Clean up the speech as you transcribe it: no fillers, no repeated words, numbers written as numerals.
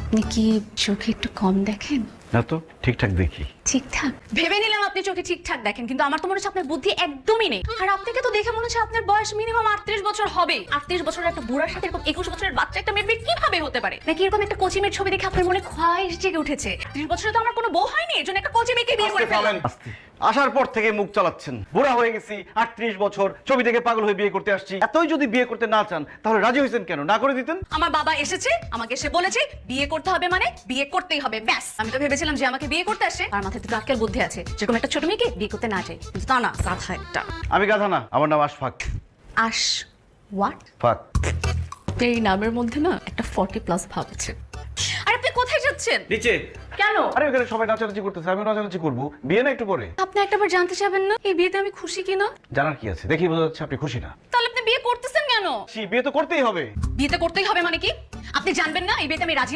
আপনি কি চোখে একটু কম দেখেন? না তো, ঠিকঠাক দেখি। ঠিকঠাক ভেবে নিলাম আপনি চোখে ঠিকঠাক দেখেন, কিন্তু আমার তো মনে হচ্ছে আপনার বুদ্ধি একদমই নেই। আর আপনাকে তো দেখে মনে হচ্ছে আপনার বয়স মিনিমাম 38 বছর হবে। 38 বছরের একটা বুড়ার সাথে এরকম 21 বছরের বাচ্চা একটা মেয়ের বিয়ে কিভাবে হতে পারে? নাকি এরকম একটা কোচি মেয়ের ছবি দেখে আপনার মনে খোয়াইশ জেগে উঠেছে? 30 বছরে তো আমার কোনো বউ হয়নি, এর জন্য একটা কোচি মেয়েকে বিয়ে করে ফেললাম। আস্তে। আসার পর থেকে মুখ চালাচ্ছেন। বুড়া হয়ে গেছি, 38 বছর, ছবি দেখে পাগল হয়ে বিয়ে করতে আসছি। এতই যদি বিয়ে করতে না চান তাহলে রাজি হয়েছেন কেন? না করে দিতেন। আমার বাবা এসেছে, আমাকে এসে বলেছে বিয়ে করতে হবে মানে বিয়ে করতেই হবে, ব্যাস। আমি তো ভেবেছিলাম যে আমাকে বিয়ে করতে আসে তার মাথায় তো আক্কেল বুদ্ধি আছে, যেরকম একটা ছোট মেয়েকে বিয়ে করতে না চাই, কিন্তু তা না, গাধা একটা। আমি গাধা না, আমার নাম আশফাক। আশ হোয়াট? ফাক। এই নামের মধ্যে না একটা 40+ ভাব আছে। আর আপনি কোথায় যাচ্ছেন? নিচে। কেন? আরে ওখানে সবাই নাচানাচি করতেছে, আমি নাচানাচি করবো। বিয়ে না একটু পরে। আপনি একটাবার জানতে চাবেন না এই বিয়েতে আমি খুশি কিনা? জানার কি আছে? দেখি বোঝা যাচ্ছে আপনি খুশি না। তাহলে আপনি বিয়ে করতেছেন কেন? বিয়ে তো করতেই হবে। বিয়েতে করতেই হবে মানে কি? আপনি জানবেন না এই বিয়েতে আমি রাজি না?